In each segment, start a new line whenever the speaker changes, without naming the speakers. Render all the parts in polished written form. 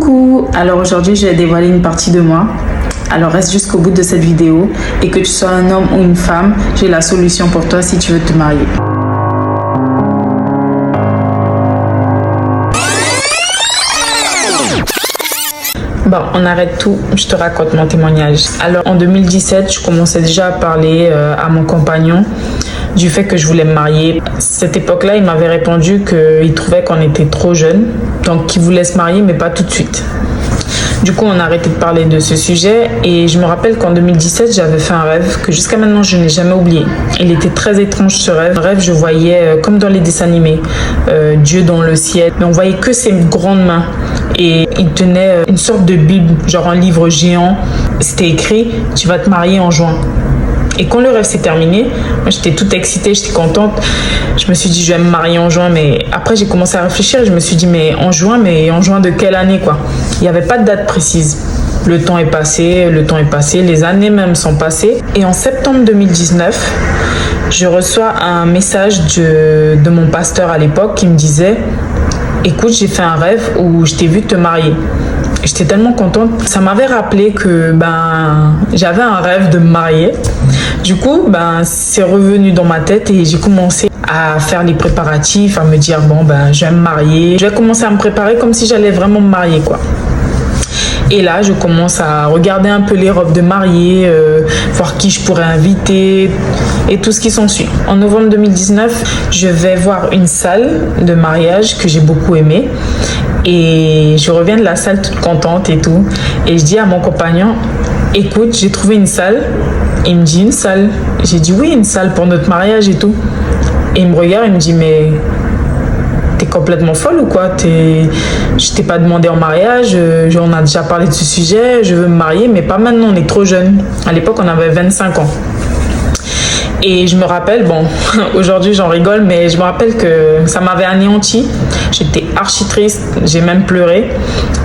Coucou, alors aujourd'hui je vais dévoiler une partie de moi. Alors reste jusqu'au bout de cette vidéo et que tu sois un homme ou une femme, j'ai la solution pour toi si tu veux te marier. Bon, on arrête tout, je te raconte mon témoignage. Alors en 2017, je commençais déjà à parler à mon compagnon du fait que je voulais me marier. Cette époque-là, il m'avait répondu qu'il trouvait qu'on était trop jeunes, donc qu'il voulait se marier mais pas tout de suite. Du coup, on a arrêté de parler de ce sujet et je me rappelle qu'en 2017, j'avais fait un rêve que jusqu'à maintenant, je n'ai jamais oublié. Il était très étrange ce rêve. Un rêve, je voyais, comme dans les dessins animés, Dieu dans le ciel. Mais on voyait que ses grandes mains et il tenait une sorte de Bible, genre un livre géant. C'était écrit « Tu vas te marier en juin ». Et quand le rêve s'est terminé, moi j'étais toute excitée, j'étais contente. Je me suis dit je vais me marier en juin, mais après j'ai commencé à réfléchir et je me suis dit mais en juin de quelle année quoi? Il n'y avait pas de date précise. Le temps est passé, les années même sont passées. Et en septembre 2019, je reçois un message de mon pasteur à l'époque qui me disait « Écoute, j'ai fait un rêve où je t'ai vu te marier ». J'étais tellement contente. Ça m'avait rappelé que j'avais un rêve de me marier. Du coup, c'est revenu dans ma tête et j'ai commencé à faire les préparatifs, à me dire je vais me marier. Je vais commencer à me préparer comme si j'allais vraiment me marier quoi. Et là, je commence à regarder un peu les robes de mariée, voir qui je pourrais inviter et tout ce qui s'ensuit. En novembre 2019, je vais voir une salle de mariage que j'ai beaucoup aimée. Et je reviens de la salle toute contente et tout. Et je dis à mon compagnon, écoute, j'ai trouvé une salle. Il me dit, une salle? J'ai dit, oui, une salle pour notre mariage et tout. Et il me regarde, il me dit, mais t'es complètement folle ou quoi? Je t'ai pas demandé en mariage, on a déjà parlé de ce sujet, je veux me marier, mais pas maintenant, on est trop jeunes. À l'époque, on avait 25 ans. Et je me rappelle, aujourd'hui j'en rigole, mais je me rappelle que ça m'avait anéanti. J'étais archi triste, j'ai même pleuré.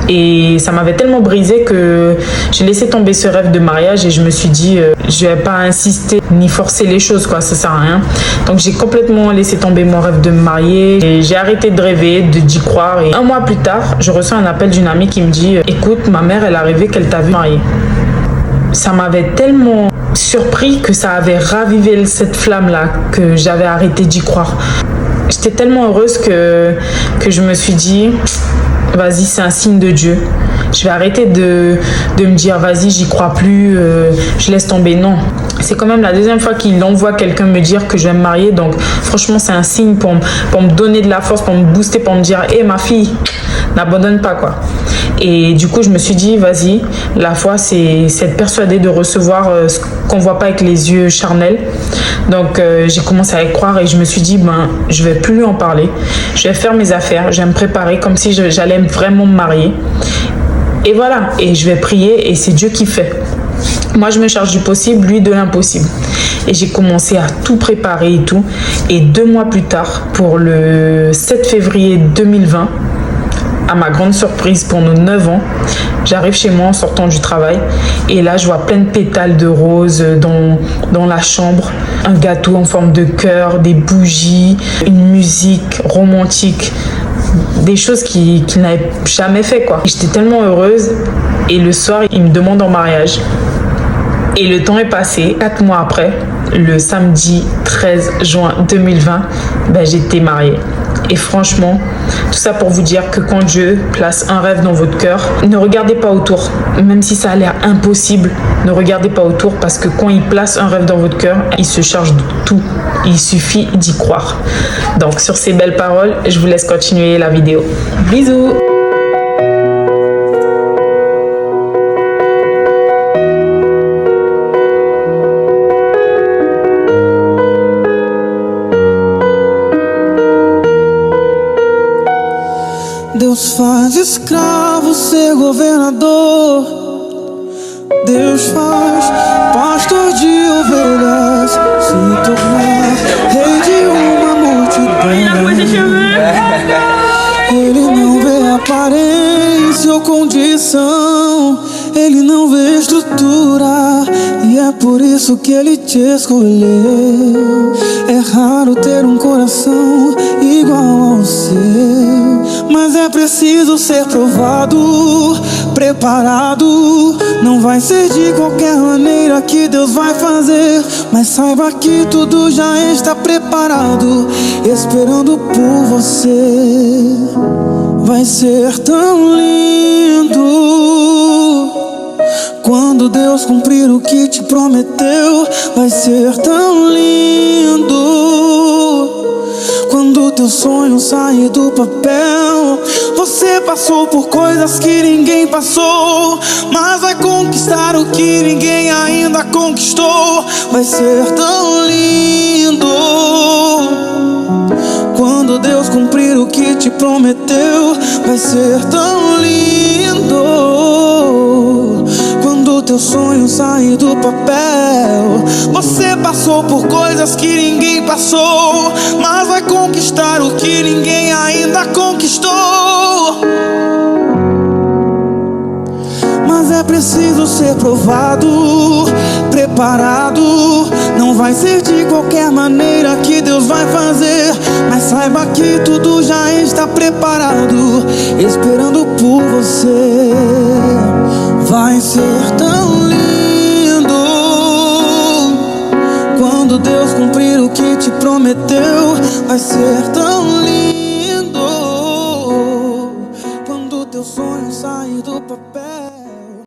Et ça m'avait tellement brisé que j'ai laissé tomber ce rêve de mariage et je me suis dit, je vais pas insister ni forcer les choses, quoi, ça sert à rien. Donc j'ai complètement laissé tomber mon rêve de me marier et j'ai arrêté de rêver, d'y croire. Et un mois plus tard, je reçois un appel d'une amie qui me dit, écoute, ma mère, elle a rêvé qu'elle t'a vu marier. Ça m'avait tellement surpris que ça avait ravivé cette flamme-là, que j'avais arrêté d'y croire. J'étais tellement heureuse que je me suis dit, vas-y, c'est un signe de Dieu. Je vais arrêter de me dire, vas-y, j'y crois plus, je laisse tomber. Non, c'est quand même la deuxième fois qu'il envoie quelqu'un me dire que je vais me marier. Donc, franchement, c'est un signe pour me donner de la force, pour me booster, pour me dire, hé, ma fille, n'abandonne pas, quoi. Et du coup, je me suis dit, vas-y, la foi, c'est être persuadé de recevoir ce qu'on ne voit pas avec les yeux charnels. Donc, j'ai commencé à y croire et je me suis dit, je ne vais plus lui en parler. Je vais faire mes affaires, je vais me préparer comme si j'allais vraiment me marier. Et voilà, et je vais prier et c'est Dieu qui fait. Moi, je me charge du possible, lui de l'impossible. Et j'ai commencé à tout préparer et tout. Et 2 mois plus tard, pour le 7 février 2020, à ma grande surprise, pour nos 9 ans, j'arrive chez moi en sortant du travail et là je vois plein de pétales de roses dans la chambre, un gâteau en forme de cœur, des bougies, une musique romantique, des choses qu'il n'avait jamais fait quoi. J'étais tellement heureuse et le soir il me demande en mariage. Et le temps est passé, 4 mois après, le samedi 13 juin 2020, j'étais mariée. Et franchement, tout ça pour vous dire que quand Dieu place un rêve dans votre cœur, ne regardez pas autour. Même si ça a l'air impossible, ne regardez pas autour parce que quand il place un rêve dans votre cœur, il se charge de tout. Il suffit d'y croire. Donc sur ces belles paroles, je vous laisse continuer la vidéo. Bisous!
Deus faz escravo ser governador. Deus faz pastor de ovelhas se tornar rei de uma multidão. Ele não vê aparência ou condição, ele não vê estrutura, e é por isso que ele te escolheu. É raro ter um coração igual ao seu, mas é preciso ser provado preparado. Não vai ser de qualquer maneira que Deus vai fazer, mas saiba que tudo já está preparado, esperando por você. Vai ser tão lindo quando Deus cumprir o que te prometeu. Vai ser tão lindo quando teu sonho sair do papel. Você passou por coisas que ninguém passou, mas vai conquistar o que ninguém ainda conquistou. Vai ser tão lindo quando Deus cumprir o que te prometeu. Vai ser tão lindo quando teu sonho sair do papel. Você passou por coisas que ninguém passou, mas vai conquistar o que ninguém ainda conquistou. Mas é preciso ser provado, preparado. Não vai ser de qualquer maneira que Deus vai fazer, mas saiba que tudo já está preparado, esperando por você. Vai ser tão lindo quando Deus cumprir o que te prometeu. Vai ser tão lindo quando teu sonho sair do papel.